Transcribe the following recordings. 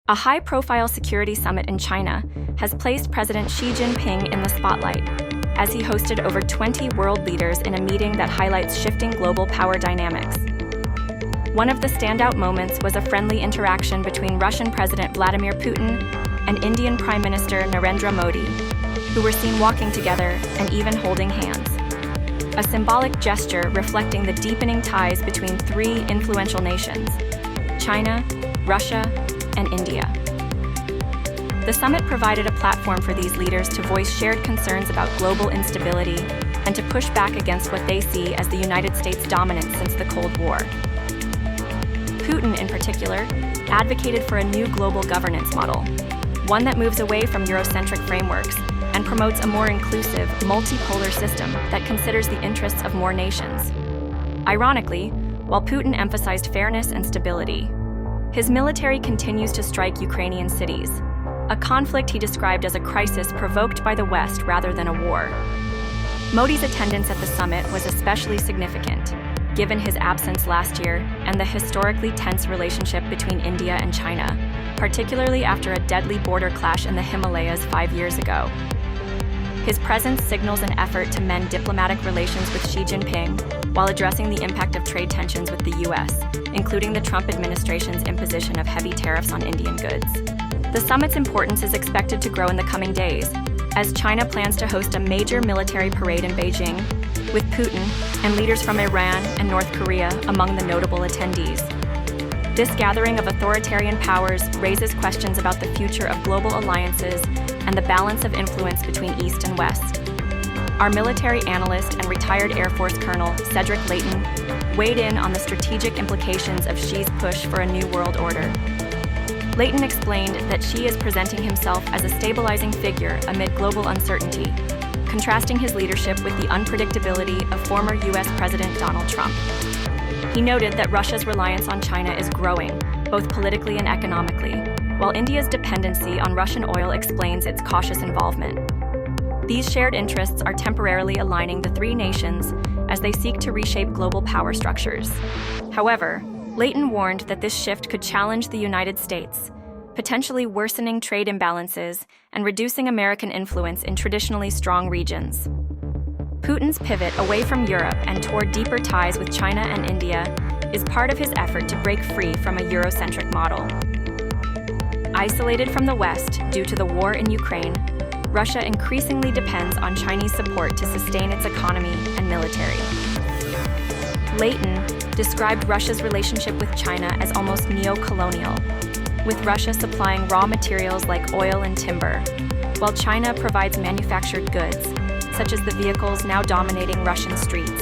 A high-profile security summit in China has placed President Xi Jinping in the spotlight, as he hosted over 20 world leaders in a meeting that highlights shifting global power dynamics. One of the standout moments was a friendly interaction between Russian President Vladimir Putin and Indian Prime Minister Narendra Modi, who were seen walking together and even holding hands. A symbolic gesture reflecting the deepening ties between three influential nations: China, Russia, and India. The summit provided a platform for these leaders to voice shared concerns about global instability and to push back against what they see as the United States' dominance since the Cold War. Putin, in particular, advocated for a new global governance model, one that moves away from Eurocentric frameworks and promotes a more inclusive, multipolar system that considers the interests of more nations. Ironically, while Putin emphasized fairness and stability, his military continues to strike Ukrainian cities, a conflict he described as a crisis provoked by the West rather than a war. Modi's attendance at the summit was especially significant, given his absence last year and the historically tense relationship between India and China, particularly after a deadly border clash in the Himalayas 5 years ago. His presence signals an effort to mend diplomatic relations with Xi Jinping while addressing the impact of trade tensions with the U.S., including the Trump administration's imposition of heavy tariffs on Indian goods. The summit's importance is expected to grow in the coming days, as China plans to host a major military parade in Beijing, with Putin and leaders from Iran and North Korea among the notable attendees. This gathering of authoritarian powers raises questions about the future of global alliances and the balance of influence between East and West. Our military analyst and retired Air Force Colonel Cedric Leighton weighed in on the strategic implications of Xi's push for a new world order. Leighton explained that Xi is presenting himself as a stabilizing figure amid global uncertainty, contrasting his leadership with the unpredictability of former U.S. President Donald Trump. He noted that Russia's reliance on China is growing, both politically and economically, while India's dependency on Russian oil explains its cautious involvement. These shared interests are temporarily aligning the three nations as they seek to reshape global power structures. However, Leighton warned that this shift could challenge the United States, potentially worsening trade imbalances and reducing American influence in traditionally strong regions. Putin's pivot away from Europe and toward deeper ties with China and India is part of his effort to break free from a Eurocentric model. Isolated from the West due to the war in Ukraine, Russia increasingly depends on Chinese support to sustain its economy and military. Leighton described Russia's relationship with China as almost neo-colonial, with Russia supplying raw materials like oil and timber, while China provides manufactured goods, such as the vehicles now dominating Russian streets.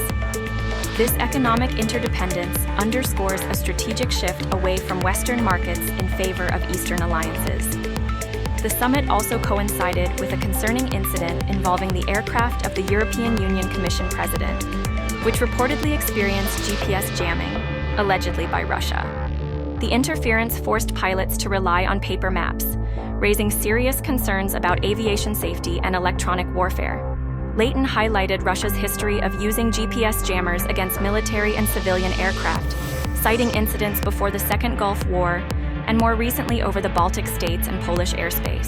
This economic interdependence underscores a strategic shift away from Western markets in favor of Eastern alliances. The summit also coincided with a concerning incident involving the aircraft of the European Union Commission president, which reportedly experienced GPS jamming, allegedly by Russia. The interference forced pilots to rely on paper maps, raising serious concerns about aviation safety and electronic warfare. Leighton highlighted Russia's history of using GPS jammers against military and civilian aircraft, citing incidents before the Second Gulf War and more recently over the Baltic states and Polish airspace.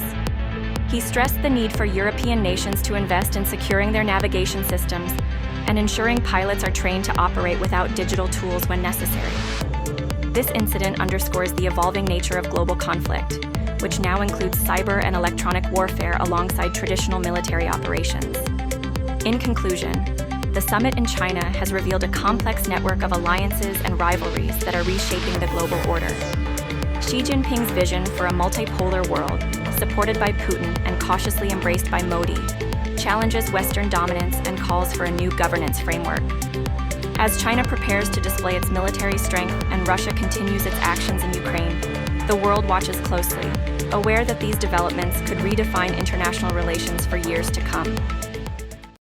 He stressed the need for European nations to invest in securing their navigation systems and ensuring pilots are trained to operate without digital tools when necessary. This incident underscores the evolving nature of global conflict, which now includes cyber and electronic warfare alongside traditional military operations. In conclusion, the summit in China has revealed a complex network of alliances and rivalries that are reshaping the global order. Xi Jinping's vision for a multipolar world, supported by Putin and cautiously embraced by Modi, challenges Western dominance and calls for a new governance framework. As China prepares to display its military strength and Russia continues its actions in Ukraine, the world watches closely, aware that these developments could redefine international relations for years to come.